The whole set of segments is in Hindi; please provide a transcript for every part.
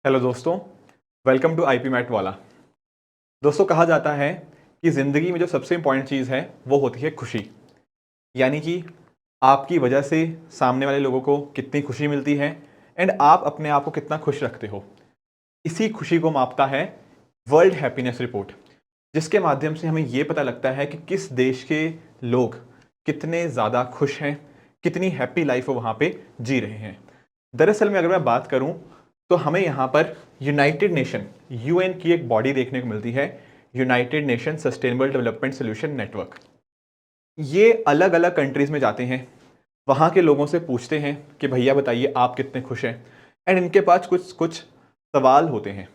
हेलो दोस्तों, वेलकम टू आईपी मैट वाला। दोस्तों, कहा जाता है कि ज़िंदगी में जो सबसे इम्पॉर्टेंट चीज़ है वो होती है खुशी। यानी कि आपकी वजह से सामने वाले लोगों को कितनी खुशी मिलती है एंड आप अपने आप को कितना खुश रखते हो। इसी खुशी को मापता है वर्ल्ड हैप्पीनेस रिपोर्ट, जिसके माध्यम से हमें ये पता लगता है कि किस देश के लोग कितने ज़्यादा खुश हैं, कितनी हैप्पी लाइफ वो वहाँ पे जी रहे हैं। दरअसल में अगर मैं बात करूं तो हमें यहाँ पर यूनाइटेड नेशन यूएन की एक बॉडी देखने को मिलती है, United nation sustainable development solution network. ये अलग अलग कंट्रीज़ में जाते हैं, वहाँ के लोगों से पूछते हैं कि भैया बताइए आप कितने खुश हैं, एंड इनके पास कुछ कुछ सवाल होते हैं।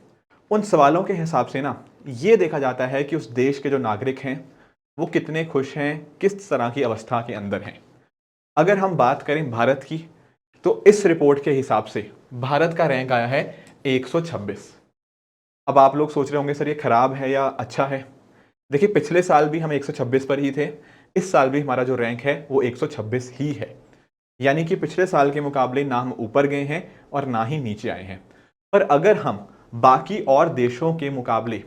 उन सवालों के हिसाब से ना ये देखा जाता है कि उस देश के जो नागरिक हैं वो कितने खुश हैं, किस तरह की अवस्था के अंदर हैं। अगर हम बात करें भारत की, तो इस रिपोर्ट के हिसाब से भारत का रैंक आया है 126। अब आप लोग सोच रहे होंगे सर ये खराब है या अच्छा है। देखिए, पिछले साल भी हम 126 पर ही थे, इस साल भी हमारा जो रैंक है वो 126 ही है। यानी कि पिछले साल के मुकाबले ना हम ऊपर गए हैं और ना ही नीचे आए हैं। पर अगर हम बाकी और देशों के मुकाबले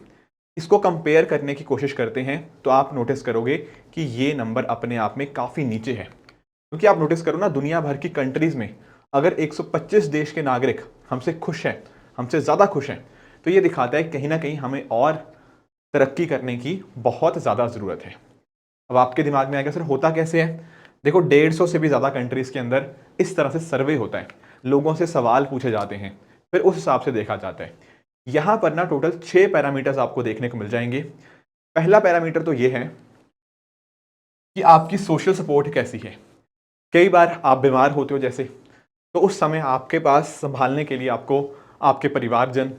इसको कंपेयर करने की कोशिश करते हैं तो आप नोटिस करोगे कि ये नंबर अपने आप में काफ़ी नीचे है। क्योंकि आप नोटिस करो ना, दुनिया भर की कंट्रीज में अगर 125 देश के नागरिक हमसे खुश हैं, हमसे ज़्यादा खुश हैं, तो ये दिखाता है कहीं ना कहीं हमें और तरक्की करने की बहुत ज़्यादा ज़रूरत है। अब आपके दिमाग में आएगा सर होता कैसे है। देखो, 150 से भी ज़्यादा कंट्रीज़ के अंदर इस तरह से सर्वे होता है, लोगों से सवाल पूछे जाते हैं, फिर उस हिसाब से देखा जाता है। यहाँ पर ना टोटल 6 पैरामीटर्स आपको देखने को मिल जाएंगे। पहला पैरामीटर तो ये है कि आपकी सोशल सपोर्ट कैसी है। कई बार आप बीमार होते हो जैसे, तो उस समय आपके पास संभालने के लिए आपको आपके परिवारजन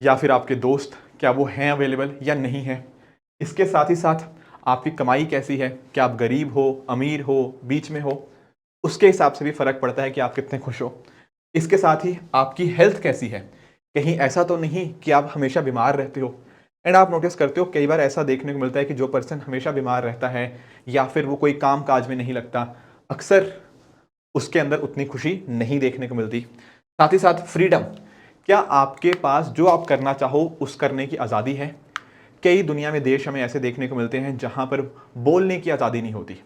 या फिर आपके दोस्त क्या वो हैं अवेलेबल या नहीं हैं। इसके साथ ही साथ आपकी कमाई कैसी है, क्या आप गरीब हो, अमीर हो, बीच में हो, उसके हिसाब से भी फ़र्क पड़ता है कि आप कितने खुश हो। इसके साथ ही आपकी हेल्थ कैसी है, कहीं ऐसा तो नहीं कि आप हमेशा बीमार रहते हो। एंड आप नोटिस करते हो कई बार ऐसा देखने को मिलता है कि जो पर्सन हमेशा बीमार रहता है या फिर वो कोई काम काज में नहीं लगता, अक्सर उसके अंदर उतनी खुशी नहीं देखने को मिलती। साथ ही साथ फ्रीडम, क्या आपके पास जो आप करना चाहो उस करने की आज़ादी है। कई दुनिया में देश हमें ऐसे देखने को मिलते हैं जहां पर बोलने की आज़ादी नहीं होती।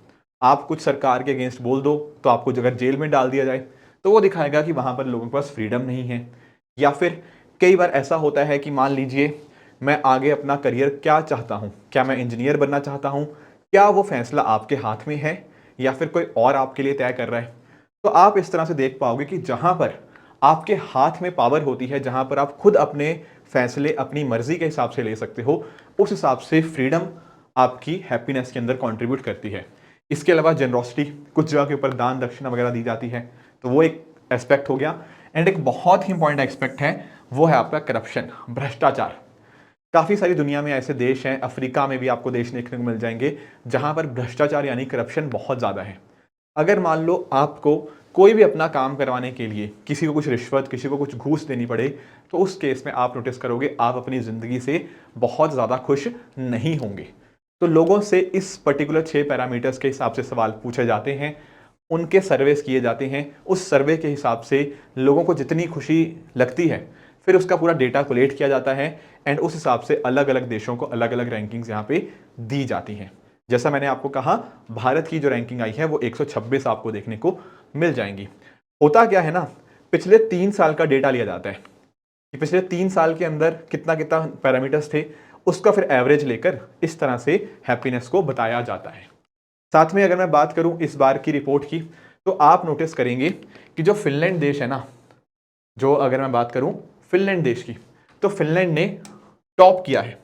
आप कुछ सरकार के अगेंस्ट बोल दो तो आपको अगर जेल में डाल दिया जाए तो वो दिखाएगा कि वहां पर लोगों के पास फ्रीडम नहीं है। या फिर कई बार ऐसा होता है कि मान लीजिए मैं आगे अपना करियर क्या चाहता हूँ, क्या मैं इंजीनियर बनना चाहता हूँ, क्या वो फैसला आपके हाथ में है या फिर कोई और आपके लिए तय कर रहा है। तो आप इस तरह से देख पाओगे कि जहां पर आपके हाथ में पावर होती है, जहां पर आप खुद अपने फैसले अपनी मर्जी के हिसाब से ले सकते हो, उस हिसाब से फ्रीडम आपकी हैप्पीनेस के अंदर कंट्रीब्यूट करती है। इसके अलावा जनरोसिटी, कुछ जगह के ऊपर दान दक्षिणा वगैरह दी जाती है, तो वो एक एस्पेक्ट हो गया। एंड एक बहुत ही इंपॉर्टेंट एस्पेक्ट है, वो है आपका करप्शन, भ्रष्टाचार। काफ़ी सारी दुनिया में ऐसे देश हैं, अफ्रीका में भी आपको देश देखने को मिल जाएंगे जहां पर भ्रष्टाचार यानी करप्शन बहुत ज़्यादा है। अगर मान लो आपको कोई भी अपना काम करवाने के लिए किसी को कुछ रिश्वत, किसी को कुछ घूस देनी पड़े, तो उस केस में आप नोटिस करोगे आप अपनी ज़िंदगी से बहुत ज़्यादा खुश नहीं होंगे। तो लोगों से इस पर्टिकुलर 6 पैरामीटर्स के हिसाब से सवाल पूछे जाते हैं, उनके सर्वेस किए जाते हैं। उस सर्वे के हिसाब से लोगों को जितनी खुशी लगती है फिर उसका पूरा डेटा कोलेक्ट किया जाता है एंड उस हिसाब से अलग अलग देशों को अलग अलग रैंकिंग्स यहाँ पे दी जाती हैं। जैसा मैंने आपको कहा, भारत की जो रैंकिंग आई है वो 126 आपको देखने को मिल जाएंगी। होता क्या है ना, पिछले 3 साल का डेटा लिया जाता है कि पिछले 3 साल के अंदर कितना कितना पैरामीटर्स थे, उसका फिर एवरेज लेकर इस तरह से हैप्पीनेस को बताया जाता है। साथ में अगर मैं बात करूं इस बार की रिपोर्ट की, तो आप नोटिस करेंगे कि जो फिनलैंड देश है ना, जो अगर मैं बात करूं फिनलैंड देश की, तो फिनलैंड ने टॉप किया है।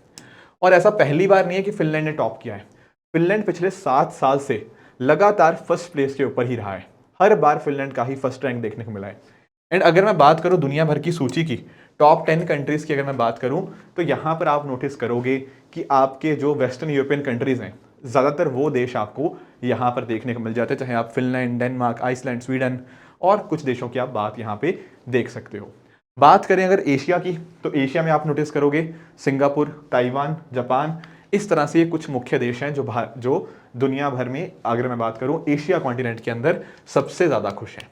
और ऐसा पहली बार नहीं है कि फिनलैंड ने टॉप किया है। फिनलैंड पिछले 7 साल से लगातार फर्स्ट प्लेस के ऊपर ही रहा है। हर बार फिनलैंड का ही फर्स्ट रैंक देखने को मिला है। एंड अगर मैं बात करूं दुनिया भर की सूची की, टॉप 10 कंट्रीज की अगर मैं बात करूं, तो यहां पर आप नोटिस करोगे कि आपके जो वेस्टर्न यूरोपियन कंट्रीज हैं, ज़्यादातर वो देश आपको यहां पर देखने को मिल जाते हैं, चाहे आप फिनलैंड, डेनमार्क, आइसलैंड, स्वीडन और कुछ देशों की आप बात यहां पे देख सकते हो। बात करें अगर एशिया की, तो एशिया में आप नोटिस करोगे सिंगापुर, ताइवान, जापान, इस तरह से ये कुछ मुख्य देश हैं जो दुनिया भर में, अगर मैं बात करूं एशिया कॉन्टिनेंट के अंदर, सबसे ज़्यादा खुश हैं।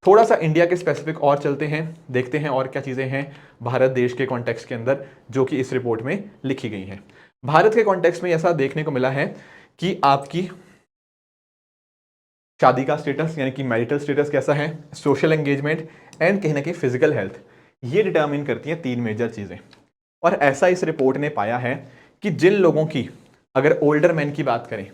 थोड़ा सा इंडिया के स्पेसिफिक और चलते हैं, देखते हैं और क्या चीज़ें हैं भारत देश के कॉन्टेक्स्ट के अंदर जो कि इस रिपोर्ट में लिखी गई हैं। भारत के कॉन्टेक्स्ट में ऐसा देखने को मिला है कि आपकी शादी का स्टेटस यानी कि मैरिटल स्टेटस कैसा है, सोशल एंगेजमेंट एंड कहीं ना कहीं फिजिकल हेल्थ, ये डिटर्मिन करती हैं 3 मेजर चीज़ें। और ऐसा इस रिपोर्ट ने पाया है कि जिन लोगों की, अगर ओल्डर मैन की बात करें,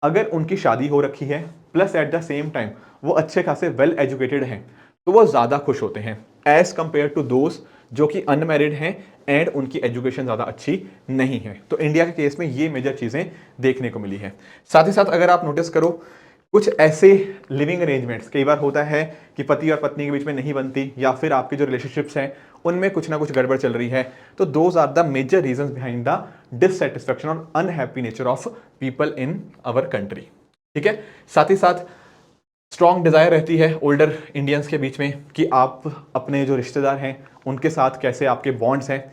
अगर उनकी शादी हो रखी है plus at the same time वो अच्छे खासे वेल एजुकेटेड हैं, तो वो ज़्यादा खुश होते हैं एज कंपेयर टू दोस्त जो कि अनमैरिड हैं एंड उनकी एजुकेशन ज़्यादा अच्छी नहीं है। तो इंडिया के केस में ये मेजर चीज़ें देखने को मिली है। साथ ही साथ अगर आप नोटिस करो, कुछ ऐसे लिविंग अरेंजमेंट्स कई बार होता है कि पति और पत्नी के बीच में नहीं बनती, या फिर आपके जो रिलेशनशिप्स हैं उनमें कुछ ना कुछ गड़बड़ चल रही है, तो those are the major reasons behind the dissatisfaction और unhappy nature of people in our country. ठीक है। साथ ही साथ स्ट्रॉन्ग डिजायर रहती है ओल्डर इंडियंस के बीच में कि आप अपने जो रिश्तेदार हैं उनके साथ कैसे आपके बॉन्ड्स हैं।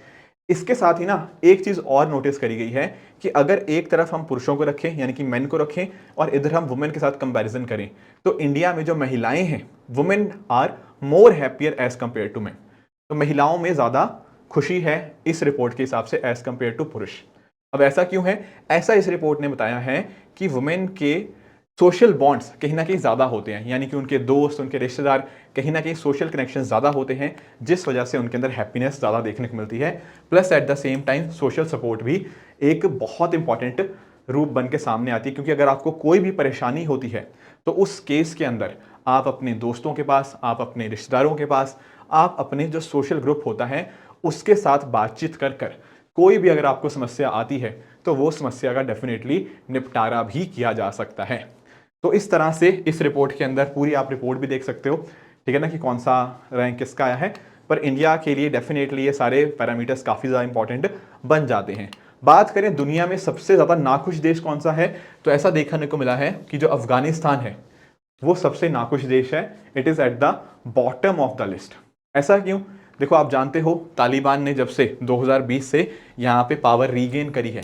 इसके साथ ही ना एक चीज और नोटिस करी गई है कि अगर एक तरफ हम पुरुषों को रखें यानी कि मेन को रखें और इधर हम वुमेन के साथ कंपैरिजन करें, तो इंडिया में जो महिलाएं हैं, women are more happier as compare to men. तो महिलाओं में ज्यादा खुशी है इस रिपोर्ट के हिसाब से एज कंपेयर टू पुरुष। अब ऐसा क्यों है? ऐसा इस रिपोर्ट ने बताया है कि वुमेन के सोशल बॉन्ड्स कहीं ना कहीं ज़्यादा होते हैं, यानी कि उनके दोस्त, उनके रिश्तेदार, कहीं ना कहीं सोशल कनेक्शन ज़्यादा होते हैं, जिस वजह से उनके अंदर हैप्पीनेस ज़्यादा देखने को मिलती है। Plus at the same time social support भी एक बहुत इंपॉर्टेंट रूप बन के सामने आती है, क्योंकि अगर आपको कोई भी परेशानी होती है तो उस केस के अंदर आप अपने दोस्तों के पास, आप अपने रिश्तेदारों के पास, आप अपने जो सोशल ग्रुप होता है उसके साथ बातचीत कर कर कोई भी अगर आपको समस्या आती है तो वो समस्या का डेफिनेटली निपटारा भी किया जा सकता है। तो इस तरह से इस रिपोर्ट के अंदर पूरी आप रिपोर्ट भी देख सकते हो, ठीक है ना, कि कौन सा रैंक किसका आया है। पर इंडिया के लिए डेफिनेटली ये सारे पैरामीटर्स काफ़ी ज़्यादा इंपॉर्टेंट बन जाते हैं। बात करें दुनिया में सबसे ज़्यादा नाखुश देश कौन सा है, तो ऐसा देखने को मिला है कि जो अफगानिस्तान है वो सबसे नाखुश देश है। It is at the bottom of the list. ऐसा क्यों? देखो, आप जानते हो तालिबान ने जब से 2020 से यहाँ पे पावर रीगेन करी है,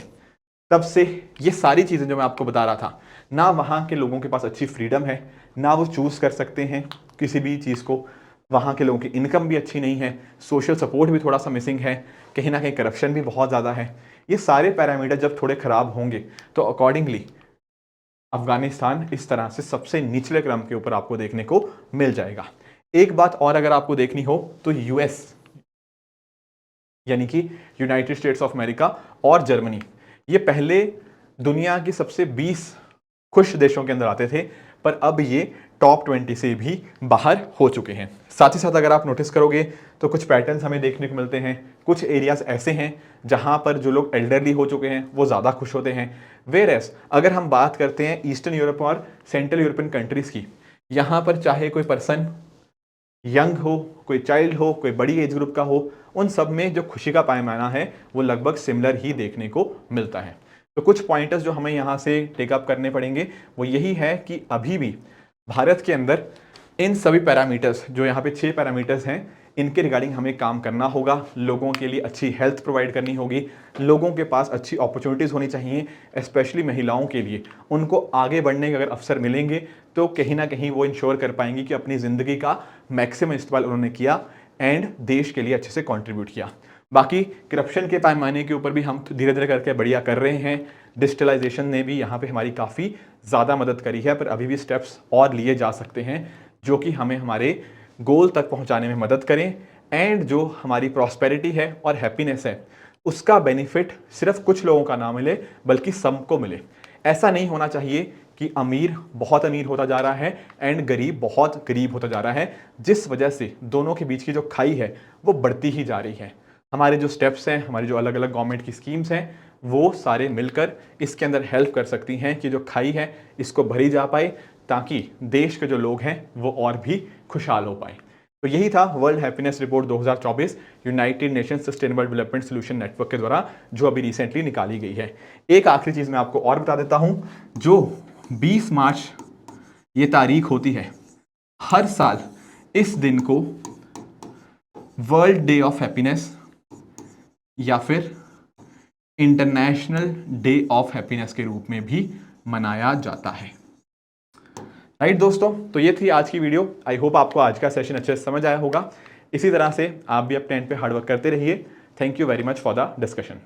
तब से ये सारी चीज़ें जो मैं आपको बता रहा था, ना वहाँ के लोगों के पास अच्छी फ्रीडम है, ना वो चूज़ कर सकते हैं किसी भी चीज़ को, वहाँ के लोगों की इनकम भी अच्छी नहीं है, सोशल सपोर्ट भी थोड़ा सा मिसिंग है, कहीं ना कहीं करप्शन भी बहुत ज़्यादा है। ये सारे पैरामीटर जब थोड़े ख़राब होंगे तो अकॉर्डिंगली अफगानिस्तान इस तरह से सबसे निचले क्रम के ऊपर आपको देखने को मिल जाएगा। एक बात और अगर आपको देखनी हो तो यूएस यानी कि यूनाइटेड स्टेट्स ऑफ अमेरिका और जर्मनी, ये पहले दुनिया की सबसे 20 खुश देशों के अंदर आते थे, पर अब ये टॉप 20 से भी बाहर हो चुके हैं। साथ ही साथ अगर आप नोटिस करोगे तो कुछ पैटर्न्स हमें देखने को मिलते हैं। कुछ एरियाज ऐसे हैं जहां पर जो लोग एल्डरली हो चुके हैं वो ज़्यादा खुश होते हैं। वेयरएज अगर हम बात करते हैं ईस्टर्न यूरोप और सेंट्रल यूरोपियन कंट्रीज़ की, यहाँ पर चाहे कोई पर्सन यंग हो, कोई चाइल्ड हो, कोई बड़ी एज ग्रुप का हो, उन सब में जो खुशी का पैमाना है वो लगभग सिमिलर ही देखने को मिलता है। तो कुछ पॉइंटर्स जो हमें यहाँ से टेकअप करने पड़ेंगे वो यही है कि अभी भी भारत के अंदर इन सभी पैरामीटर्स, जो यहाँ पे 6 पैरामीटर्स हैं, इनके रिगार्डिंग हमें काम करना होगा। लोगों के लिए अच्छी हेल्थ प्रोवाइड करनी होगी, लोगों के पास अच्छी अपॉर्चुनिटीज़ होनी चाहिए, स्पेशली महिलाओं के लिए उनको आगे बढ़ने के अगर अवसर मिलेंगे तो कहीं ना कहीं वो इंश्योर कर पाएंगी कि अपनी ज़िंदगी का मैक्सिमम इस्तेमाल उन्होंने किया एंड देश के लिए अच्छे से कंट्रीब्यूट किया। बाकी करप्शन के पैमाने के ऊपर भी हम धीरे धीरे करके बढ़िया कर रहे हैं। डिजिटलाइजेशन ने भी यहाँ पे हमारी काफ़ी ज़्यादा मदद करी है, पर अभी भी स्टेप्स और लिए जा सकते हैं जो कि हमें हमारे गोल तक पहुँचाने में मदद करें एंड जो हमारी प्रॉस्पेरिटी है और हैप्पीनेस है उसका बेनिफिट सिर्फ कुछ लोगों का ना मिले बल्कि सबको मिले। ऐसा नहीं होना चाहिए कि अमीर बहुत अमीर होता जा रहा है एंड गरीब बहुत गरीब होता जा रहा है, जिस वजह से दोनों के बीच की जो खाई है वो बढ़ती ही जा रही है। हमारे जो स्टेप्स हैं, हमारी जो अलग अलग गवर्नमेंट की स्कीम्स हैं, वो सारे मिलकर इसके अंदर हेल्प कर सकती हैं कि जो खाई है इसको भरी जा पाए, ताकि देश के जो लोग हैं वो और भी खुशहाल हो पाए। तो यही था world happiness report 2024 United nation sustainable development solution network के द्वारा जो अभी रिसेंटली निकाली गई है। एक आखिरी चीज़ मैं आपको और बता देता हूं, जो 20 मार्च ये तारीख होती है, हर साल इस दिन को वर्ल्ड डे ऑफ हैप्पीनेस या फिर इंटरनेशनल डे ऑफ हैप्पीनेस के रूप में भी मनाया जाता है। राइट दोस्तों, तो ये थी आज की वीडियो। आई होप आपको आज का सेशन अच्छे से समझ आया होगा। इसी तरह से आप भी अपने एंड पे हार्डवर्क करते रहिए। Thank you very much for the discussion.